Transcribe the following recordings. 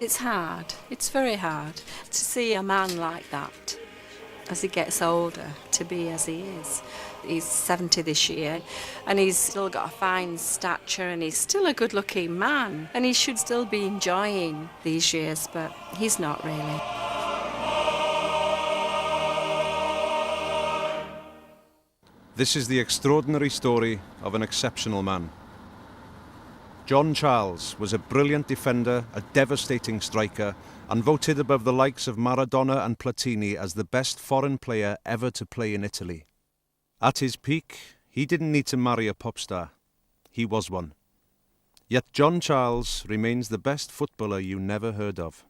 It's hard. It's very hard to see a man like that as he gets older, to be as he is. He's 70 this year and he's still got a fine stature and he's still a good-looking man and he should still be enjoying these years, but he's not really. This is the extraordinary story of an exceptional man. John Charles was a brilliant defender, a devastating striker, and voted above the likes of Maradona and Platini as the best foreign player ever to play in Italy. At his peak, he didn't need to marry a pop star. He was one. Yet John Charles remains the best footballer you never heard of.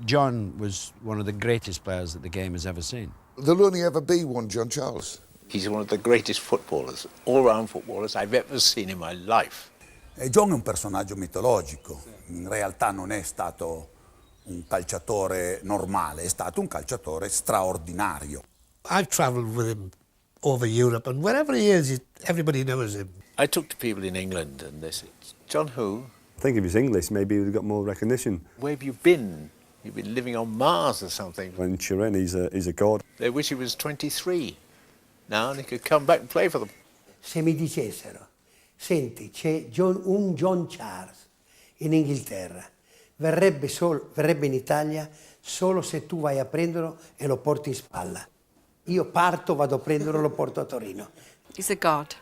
John was one of the greatest players that the game has ever seen. There'll only ever be one John Charles. He's one of the greatest footballers, all-round footballers I've ever seen in my life. John è un personaggio mitologico, in realtà non è stato un calciatore normale, è stato un calciatore straordinario. I've travelled with him over Europe and wherever he is, everybody knows him. I talk to people in England and they say, John who? I think if he's English, maybe he would have got more recognition. Where have you been? You've been living on Mars or something. When Turin, he's a god. They wish he was 23 now and he could come back and play for them. Se mi dicessero, senti, c'è un John Charles in Inghilterra, verrebbe in Italia solo se tu vai a prenderlo e lo porti in spalla. Io parto, vado a prenderlo, lo porto a Torino. He's a god.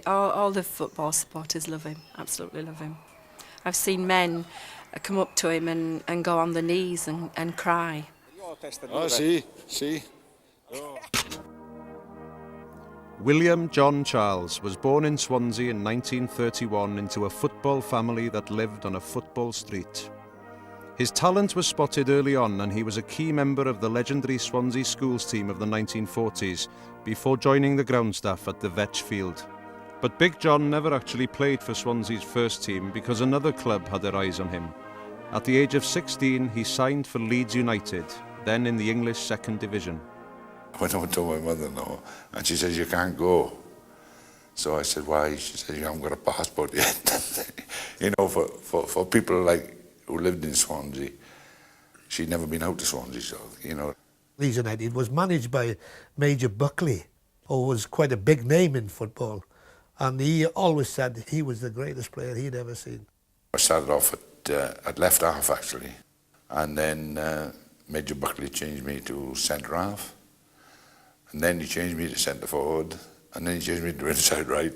All the football supporters love him, absolutely love him. I've seen men come up to him and go on the knees and cry. Oh, sì, sì. William John Charles was born in Swansea in 1931 into a football family that lived on a football street. His talent was spotted early on and he was a key member of the legendary Swansea schools team of the 1940s before joining the ground staff at the Vetch Field. But Big John never actually played for Swansea's first team because another club had their eyes on him. At the age of 16, he signed for Leeds United, then in the English second division. I went over to my mother now, and she says, you can't go. So I said, why? She said, you haven't got a passport yet. You know, for people like who lived in Swansea, she'd never been out to Swansea, so, you know. Leeds United was managed by Major Buckley, who was quite a big name in football. And he always said he was the greatest player he'd ever seen. I started off at left half, actually. And then Major Buckley changed me to centre half. And then he changed me to centre forward. And then he changed me to inside right.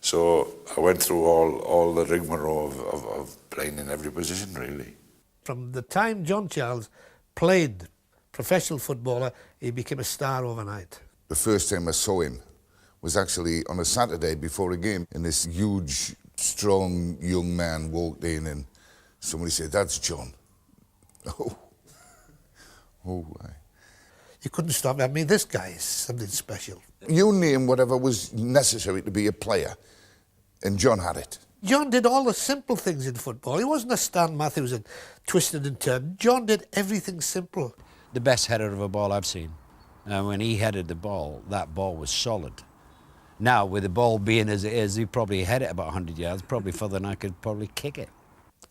So I went through all the rigmarole of playing in every position, really. From the time John Charles played professional footballer, he became a star overnight. The first time I saw him was actually on a Saturday before a game, and this huge, strong young man walked in and somebody said, that's John. Oh, You couldn't stop. I mean, this guy is something special. You name whatever was necessary to be a player, and John had it. John did all the simple things in football. He wasn't a Stan Matthews and twisted and turned. John did everything simple. The best header of a ball I've seen. When he headed the ball, that ball was solid. Now, with the ball being as it is, he probably head it about 100 yards, probably further than I could probably kick it.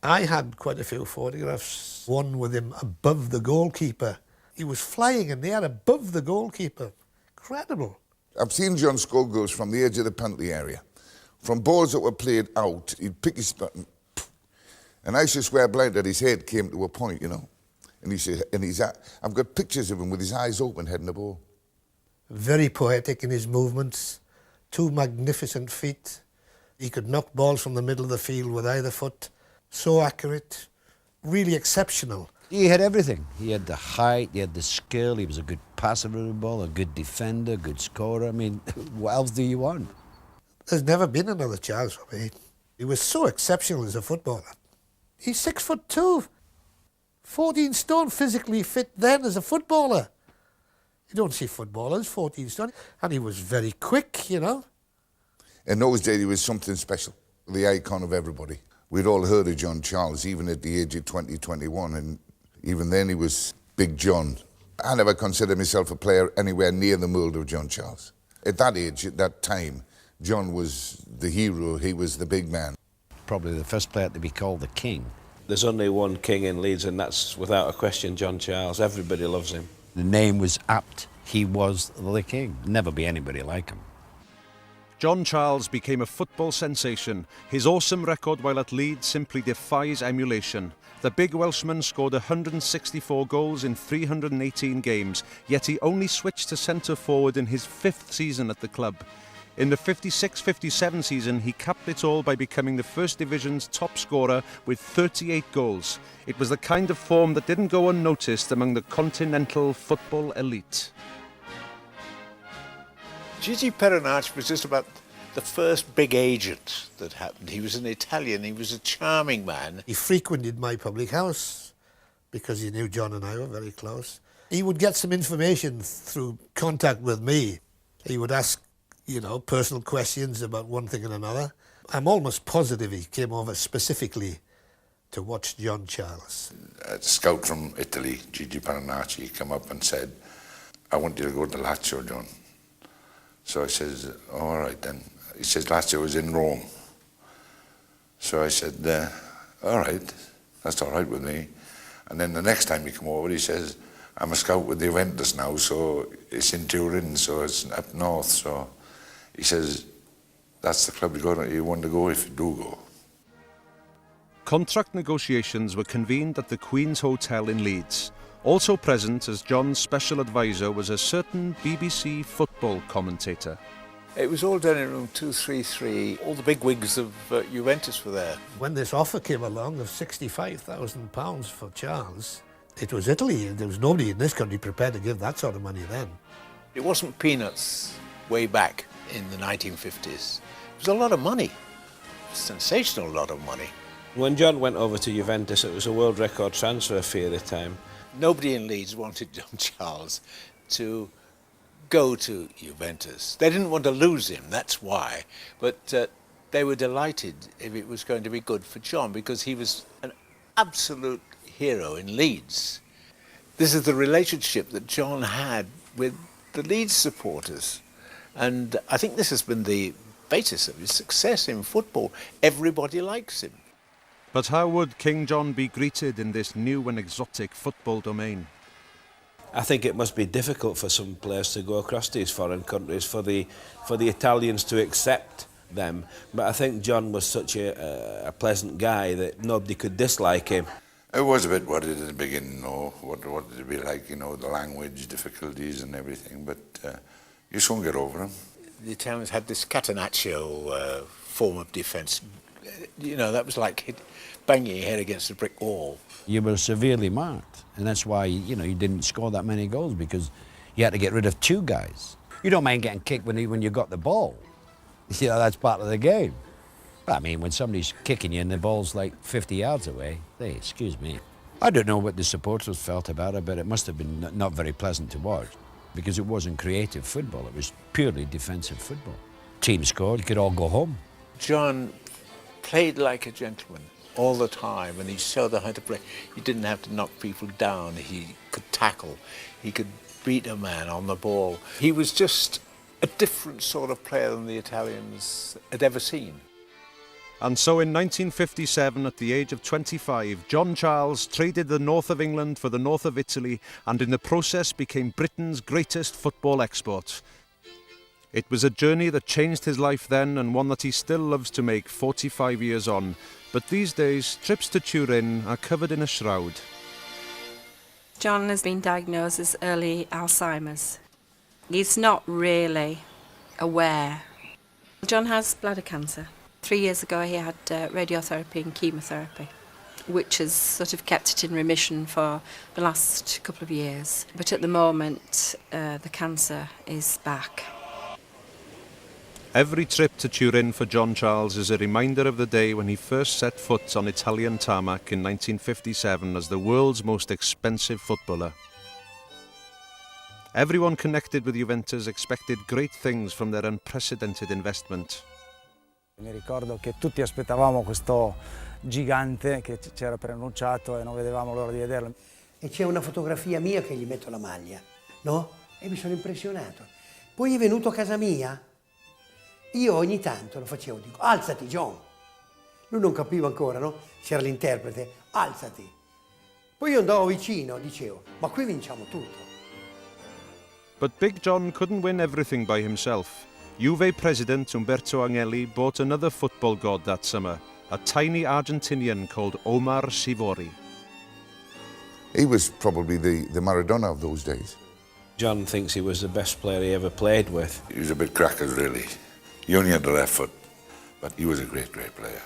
I had quite a few photographs, one with him above the goalkeeper. He was flying in the air above the goalkeeper. Incredible. I've seen John score goals from the edge of the penalty area. From balls that were played out, he'd pick his button, and I used to swear blind that his head came to a point, you know. And he said, I've got pictures of him with his eyes open heading the ball. Very poetic in his movements, 2 magnificent feet. He could knock balls from the middle of the field with either foot. So accurate, really exceptional. He had everything. He had the height, he had the skill, he was a good passer of the ball, a good defender, good scorer. I mean, what else do you want? There's never been another Charles for me. He was so exceptional as a footballer. He's 6'2", 14 stone, physically fit then as a footballer. You don't see footballers 14 stone. And he was very quick, you know. In those days, he was something special, the icon of everybody. We'd all heard of John Charles, even at the age of 20, 21, and even then he was Big John. I never considered myself a player anywhere near the mould of John Charles. At that age, at that time, John was the hero, he was the big man. Probably the first player to be called the king. There's only one king in Leeds, and that's without a question John Charles. Everybody loves him. The name was apt. He was the king. Never be anybody like him. John Charles became a football sensation. His awesome record while at Leeds simply defies emulation. The big Welshman scored 164 goals in 318 games, yet he only switched to centre-forward in his 5th season at the club. In the 56-57 season, he capped it all by becoming the First Division's top scorer with 38 goals. It was the kind of form that didn't go unnoticed among the continental football elite. Gigi Peronacci was just about the first big agent that happened. He was an Italian, he was a charming man. He frequented my public house because he knew John and I were very close. He would get some information through contact with me. He would ask, you know, personal questions about one thing and another. I'm almost positive he came over specifically to watch John Charles. A scout from Italy, Gigi Peronacci, came up and said, "I want you to go to Lazio, John." So I says, "All right then." He says, "Lazio is in Rome." So I said, "All right, that's all right with me." And then the next time he come over, he says, "I'm a scout with the Juventus now, so it's in Turin, so it's up north." So he says, "That's the club you want to go if you do go." Contract negotiations were convened at the Queen's Hotel in Leeds. Also present as John's special advisor was a certain BBC football commentator. It was all done in room 233. All the big wigs of Juventus were there. When this offer came along of £65,000 for Charles, it was Italy. There was nobody in this country prepared to give that sort of money then. It wasn't peanuts way back in the 1950s. It was a lot of money, a sensational lot of money. When John went over to Juventus, it was a world record transfer fee at the time. Nobody in Leeds wanted John Charles to go to Juventus. They didn't want to lose him, that's why. But they were delighted if it was going to be good for John, because he was an absolute hero in Leeds. This is the relationship that John had with the Leeds supporters. And I think this has been the basis of his success in football. Everybody likes him. But how would King John be greeted in this new and exotic football domain? I think it must be difficult for some players to go across these foreign countries, for the Italians to accept them. But I think John was such a pleasant guy that nobody could dislike him. It was a bit worried at the beginning, what did it be like, the language difficulties and everything, but you soon get over them. The Italians had this catenaccio form of defence. That was like banging your head against a brick wall. You were severely marked, and that's why, you didn't score that many goals, because you had to get rid of 2 guys. You don't mind getting kicked when you got the ball. That's part of the game. But I mean, when somebody's kicking you and the ball's like 50 yards away, hey, excuse me. I don't know what the supporters felt about it, but it must have been not very pleasant to watch, because it wasn't creative football, it was purely defensive football. Team scored, you could all go home. John played like a gentleman all the time, and he showed how to play. He didn't have to knock people down. He could tackle. He could beat a man on the ball. He was just a different sort of player than the Italians had ever seen. And so in 1957, at the age of 25, John Charles traded the north of England for the north of Italy, and in the process became Britain's greatest football export. It was a journey that changed his life then, and one that he still loves to make 45 years on. But these days, trips to Turin are covered in a shroud. John has been diagnosed as early Alzheimer's. He's not really aware. John has bladder cancer. 3 years ago he had radiotherapy and chemotherapy, which has sort of kept it in remission for the last couple of years. But at the moment, the cancer is back. Every trip to Turin for John Charles is a reminder of the day when he first set foot on Italian tarmac in 1957 as the world's most expensive footballer. Everyone connected with Juventus expected great things from their unprecedented investment. Mi ricordo che tutti aspettavamo questo gigante che ci era preannunciato e non vedevamo l'ora di vederlo. E c'è una fotografia mia che gli metto la maglia, no? E mi sono impressionato. Poi è venuto a casa mia. Io ogni tanto lo facevo, dico, alzati John. Lui non capiva ancora, no? C'era l'interprete, alzati. Poi io andavo vicino, dicevo, ma qui vinciamo tutto. But Big John couldn't win everything by himself. Juve president Umberto Agnelli bought another football god that summer, a tiny Argentinian called Omar Sivori. He was probably the Maradona of those days. John thinks he was the best player he ever played with. He was a bit crackers, really. He only had the left foot, but he was a great, great player.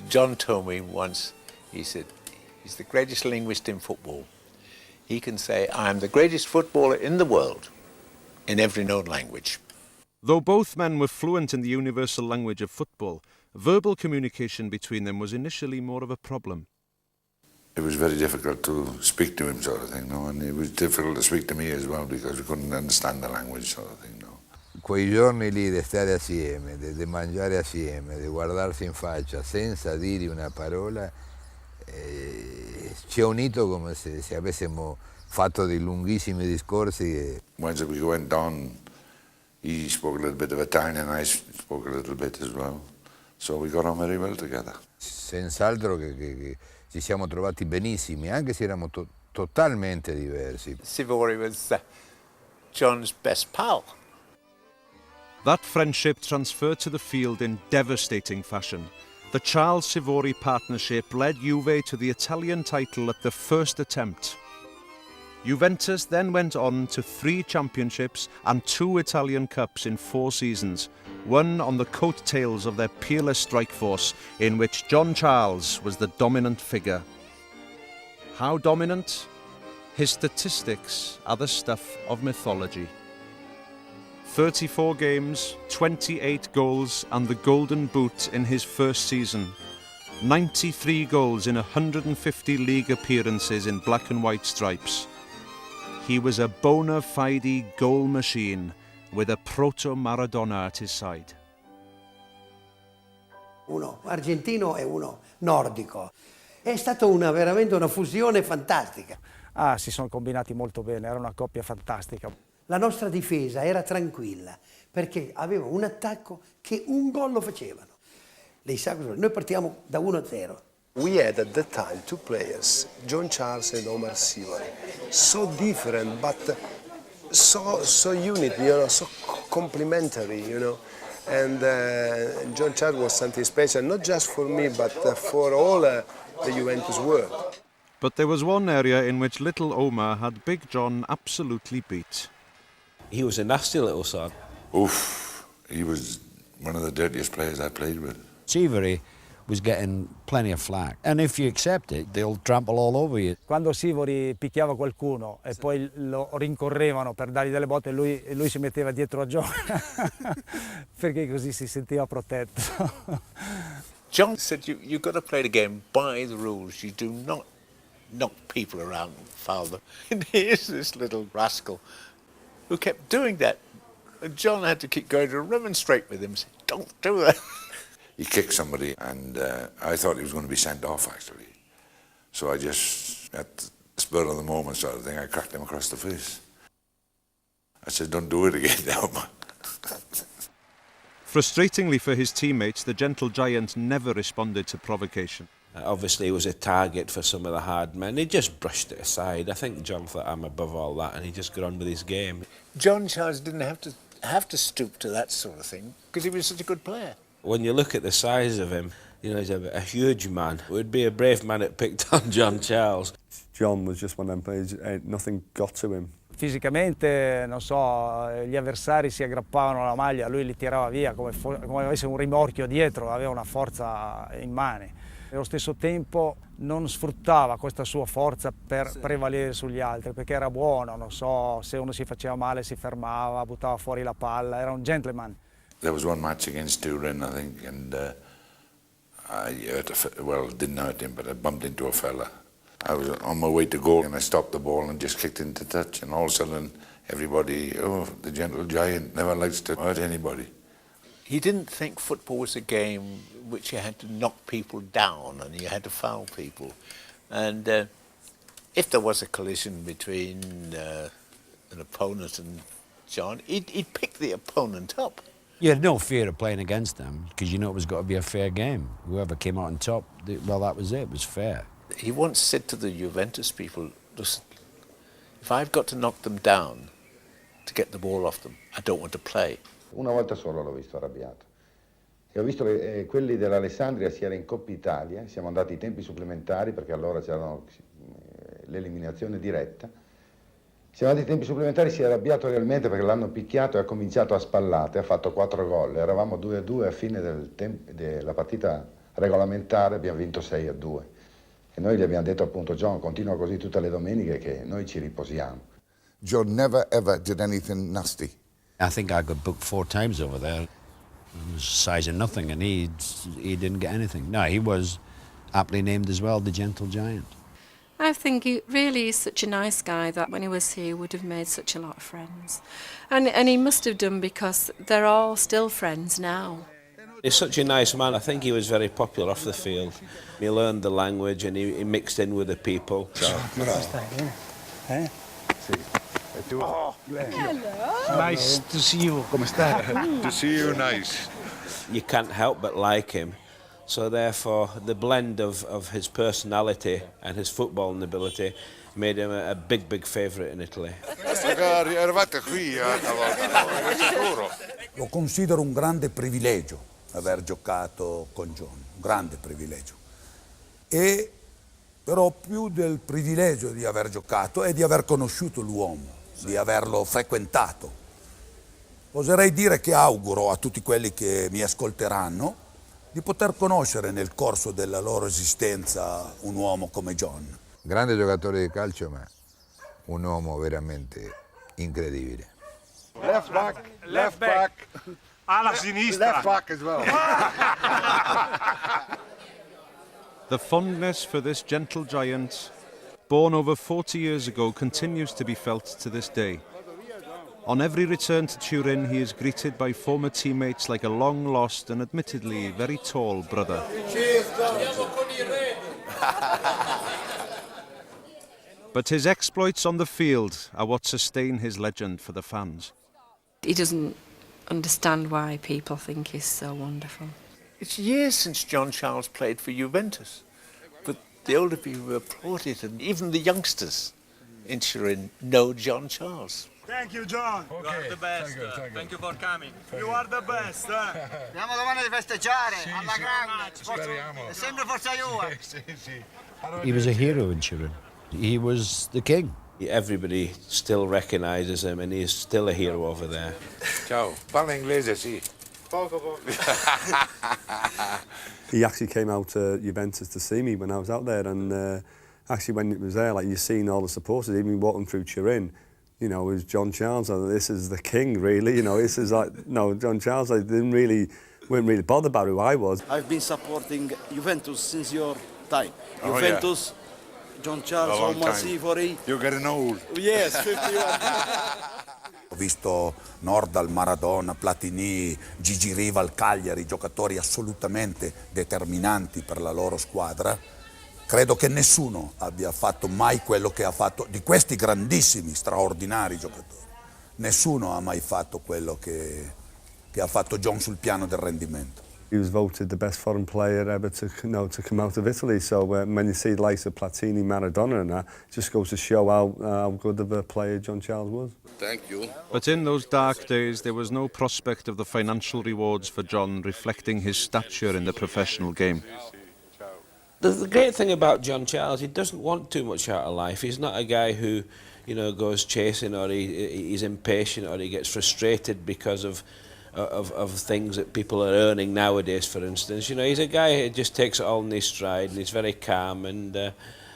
John told me once, he said, he's the greatest linguist in football. He can say, I am the greatest footballer in the world, in every known language. Though both men were fluent in the universal language of football, verbal communication between them was initially more of a problem. It was very difficult to speak to him, sort of thing, no? And it was difficult to speak to me as well because we couldn't understand the language, sort of thing, no? Quei giorni lì di stare assieme, di mangiare assieme, di guardarsi in faccia senza dire una parola, ci ha unito come se avessimo fatto dei lunghissimi discorsi. Once we went on, he spoke a little bit of Italian, I spoke a little bit as well. So we got on very well together. Senz'altro che ci siamo trovati benissimi, anche se eravamo totalmente diversi. Sivori was John's best pal. That friendship transferred to the field in devastating fashion. The Charles Sivori partnership led Juve to the Italian title at the first attempt. Juventus then went on to 3 championships and 2 Italian Cups in 4 seasons, one on the coattails of their peerless strike force, in which John Charles was the dominant figure. How dominant? His statistics are the stuff of mythology. 34 games, 28 goals and the Golden Boot in his first season. 93 goals in 150 league appearances in black and white stripes. He was a bona fide goal machine with a proto-Maradona at his side. Uno argentino e uno nordico. È stata veramente una fusione fantastica. Ah, si sono combinati molto bene, era una coppia fantastica. La nostra difesa era tranquilla perché aveva un attacco che un gol lo facevano. Lei sa cosa? Noi partiamo da 1-0. We had at that time 2 players, John Charles and Omar Sivori, so different but so unique, you know, so complementary, you know. And John Charles was something special, not just for me, but for all the Juventus world. But there was one area in which little Omar had Big John absolutely beat. He was a nasty little son. Oof, he was one of the dirtiest players I played with. Sivori was getting plenty of flack, and if you accept it, they'll trample all over you. Quando Sivori picchiava qualcuno e poi lo rincorrevano per dargli delle botte, lui si metteva dietro a John perché così si sentiva protetto. John said, you've got to play the game by the rules. You do not knock people around and foul them. And here's this little rascal who kept doing that. And John had to keep going to remonstrate with him, say, don't do that. He kicked somebody and I thought he was going to be sent off, actually. So I just, at the spur of the moment sort of thing, I cracked him across the face. I said, don't do it again now, man. Frustratingly for his teammates, the gentle giant never responded to provocation. Obviously, he was a target for some of the hard men. He just brushed it aside. I think John thought, I'm above all that, and he just got on with his game. John Charles didn't have to stoop to that sort of thing because he was such a good player. When you look at the size of him, you know, he's a huge man. It would be a brave man that picked on John Charles. John was just one of them players, nothing got to him. Fisicamente, non so, gli avversari si aggrappavano alla maglia, lui li tirava via come avesse un rimorchio dietro, aveva una forza immane. Allo stesso tempo non sfruttava questa sua forza per prevalere sugli altri, perché era buono, non so, se uno si faceva male si fermava, buttava fuori la palla, era un gentleman. There was one match against Turin, I think, and I didn't hurt him, but I bumped into a fella. I was on my way to goal and I stopped the ball and just kicked into touch, and all of a sudden everybody, oh, the gentle giant never likes to hurt anybody. He didn't think football was a game which you had to knock people down and you had to foul people. And if there was a collision between an opponent and John, he'd pick the opponent up You had no fear of playing against them because you know it was got to be a fair game. Whoever came out on top, well, that was it. It was fair. He once said to the Juventus people, listen, if I've got to knock them down to get the ball off them, I don't want to play. Una volta solo l'ho visto arrabbiato. E ho visto che quelli dell'Alessandria si era in Coppa Italia, siamo andati ai tempi supplementari perché allora c'erano l'eliminazione diretta. Siamo andati ai tempi supplementari, si è arrabbiato realmente perché l'hanno picchiato e ha cominciato a spallate, ha fatto 4 gol. Eravamo 2-2 a fine della partita regolamentare, abbiamo vinto 6-2. E noi gli abbiamo detto appunto, John, continua così tutte le domeniche che noi ci riposiamo. John never ever did anything nasty. I think I got booked 4 times over there. It was size of nothing, and he didn't get anything. No, he was aptly named as well, the Gentle Giant. I think he really is such a nice guy that when he was here he would have made such a lot of friends. And he must have done because they're all still friends now. He's such a nice man. I think he was very popular off the field. He learned the language and he mixed in with the people. So. Oh, hello. Nice to see you. Come stai? To see you, nice. You can't help but like him. So therefore, the blend of his personality and his footballing ability made him a big, big favourite in Italy. Lo considero un grande privilegio aver giocato con John, un grande privilegio. E però più del privilegio di aver giocato è di aver conosciuto l'uomo, di averlo frequentato. Oserei dire che auguro a tutti quelli che mi ascolteranno di poter conoscere nel corso della loro esistenza un uomo come John. Grande giocatore di calcio, ma un uomo veramente incredibile. Left back. Left back. Alla sinistra. Left back as well. The fondness for this gentle giant, born over 40 years ago, continues to be felt to this day. On every return to Turin, he is greeted by former teammates like a long-lost and admittedly very tall brother. But his exploits on the field are what sustain his legend for the fans. He doesn't understand why people think he's so wonderful. It's years since John Charles played for Juventus, but the older people applaud it, and even the youngsters in Turin know John Charles. Thank you, John. Okay. You are the best. Thank you for coming. You are the best. Andiamo domani a festeggiare alla grande. Speriamo. È sempre Forza Juve. He was a hero in Turin. He was the king. Everybody still recognises him and he's still a hero over there. Ciao, parla inglese, sì. Poco. He actually came out to Juventus to see me when I was out there, and actually when it was there, like, you've seen all the supporters, even walking through Turin, you know, it was John Charles. This is the king, really. You know, this is like, no, John Charles. I weren't really bothered about who I was. I've been supporting Juventus since your time. Oh, Juventus, yeah. John Charles, Omar Sivori. You're getting old. Yes, 51. Ho visto Nordal, Maradona, Platini, Gigi Riva al Cagliari, giocatori assolutamente determinanti per la loro squadra. Credo che nessuno abbia fatto mai quello che ha fatto, di questi grandissimi, straordinari giocatori. Nessuno ha mai fatto quello che ha fatto John sul piano del rendimento. He was voted the best foreign player ever to come out of Italy. So when you see the likes of Platini, Maradona and that, it just goes to show how good of a player John Charles was. Thank you. But in those dark days, there was no prospect of the financial rewards for John reflecting his stature in the professional game. The great thing about John Charles, he doesn't want too much out of life. He's not a guy who, you know, goes chasing, or he's impatient, or he gets frustrated because of things that people are earning nowadays, for instance. You know, he's a guy who just takes it all in his stride, and he's very calm, and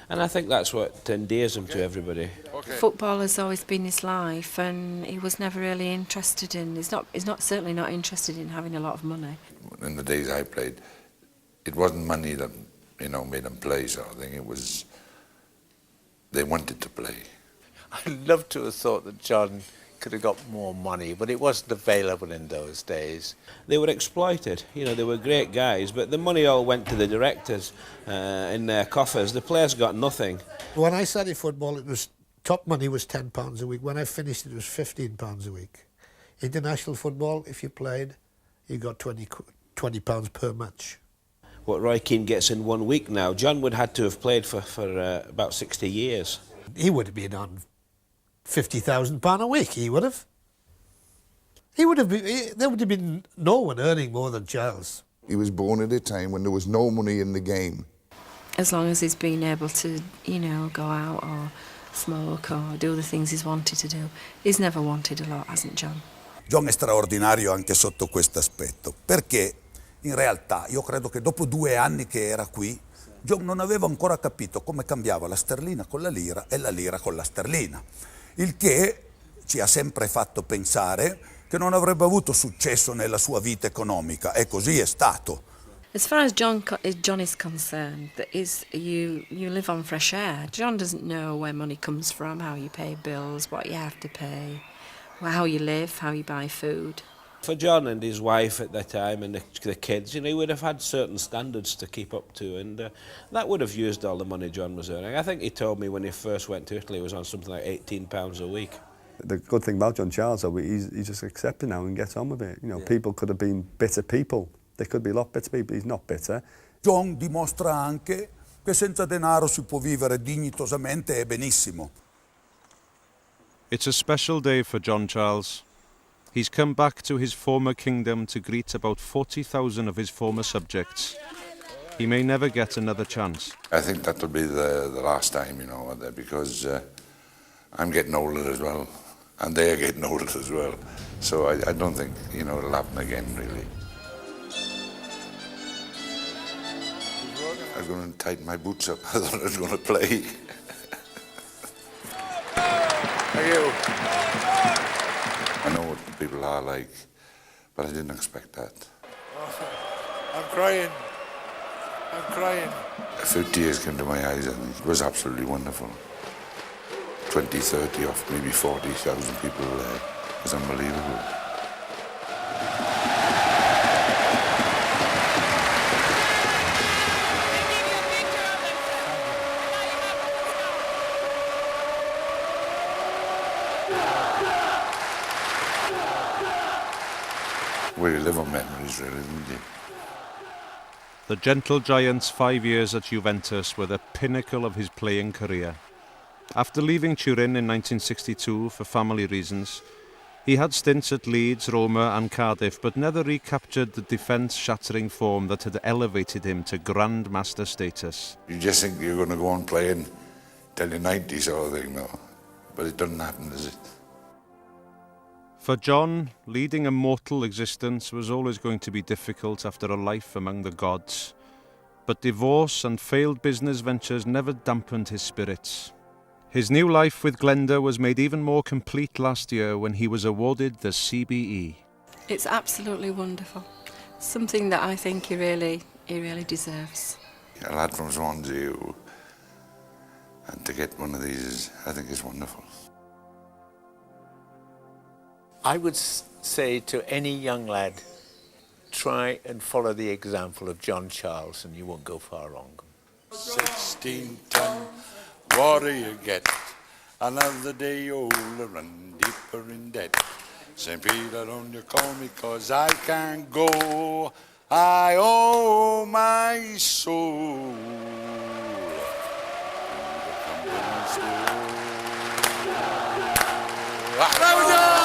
I think that's what endears him to everybody. Football has always been his life, and he was never really interested in. He's certainly not interested in having a lot of money. In the days I played, it wasn't money that, you know, made them play, sort of thing. It was, they wanted to play. I'd love to have thought that John could have got more money, but it wasn't available in those days. They were exploited. You know, they were great guys, but the money all went to the directors in their coffers. The players got nothing. When I started football, top money was £10 a week. When I finished, it was £15 a week. International football, if you played, he got 20 pounds per match. What Roy Keane gets in 1 week now, John would have to have played for about 60 years. He would have been on £50,000 a week, he would have. There would have been no one earning more than Charles. He was born at a time when there was no money in the game. As long as he's been able to, you know, go out or smoke or do the things he's wanted to do. He's never wanted a lot, hasn't John? John è straordinario anche sotto questo aspetto, perché in realtà io credo che dopo 2 anni che era qui, John non aveva ancora capito come cambiava la sterlina con la lira e la lira con la sterlina, il che ci ha sempre fatto pensare che non avrebbe avuto successo nella sua vita economica, e così è stato. As far as John is concerned, you live on fresh air. John doesn't know where money comes from, how you pay bills, what you have to pay, how you live, how you buy food. For John and his wife at that time and the kids, you know, he would have had certain standards to keep up to, and that would have used all the money John was earning. I think he told me when he first went to Italy he was on something like £18 a week. The good thing about John Charles, though, he's just accepted now and gets on with it. You know, people could have been bitter people. There could be a lot of bitter people. He's not bitter. John dimostra anche che senza denaro si può vivere dignitosamente e benissimo. It's a special day for John Charles. He's come back to his former kingdom to greet about 40,000 of his former subjects. He may never get another chance. I think that will be the last time, you know, because I'm getting older as well, and they're getting older as well. So I don't think, you know, it'll happen again, really. I was going to tighten my boots up. I thought I was going to play. Thank you. I know what people are like, but I didn't expect that. I'm crying. I'm crying. A few tears came to my eyes, and it was absolutely wonderful. 20, 30, or maybe 40,000 people there. It was unbelievable. Where you live on memories, really, isn't it? The gentle giant's 5 years at Juventus were the pinnacle of his playing career. After leaving Turin in 1962 for family reasons, he had stints at Leeds, Roma and Cardiff, but never recaptured the defence-shattering form that had elevated him to Grand Master status. You just think you're going to go on playing till you're 90 sort of thing, no? But it doesn't happen, does it? For John, leading a mortal existence was always going to be difficult after a life among the gods. But divorce and failed business ventures never dampened his spirits. His new life with Glenda was made even more complete last year when he was awarded the CBE. It's absolutely wonderful. Something that I think he really deserves. A lad from Swansea and to get one of these, I think is wonderful. I would say to any young lad, try and follow the example of John Charles and you won't go far wrong. 16 ton, what do you get? Another day older and deeper in debt. St. Peter, don't you call me 'cause I can't go. I owe my soul to the company store.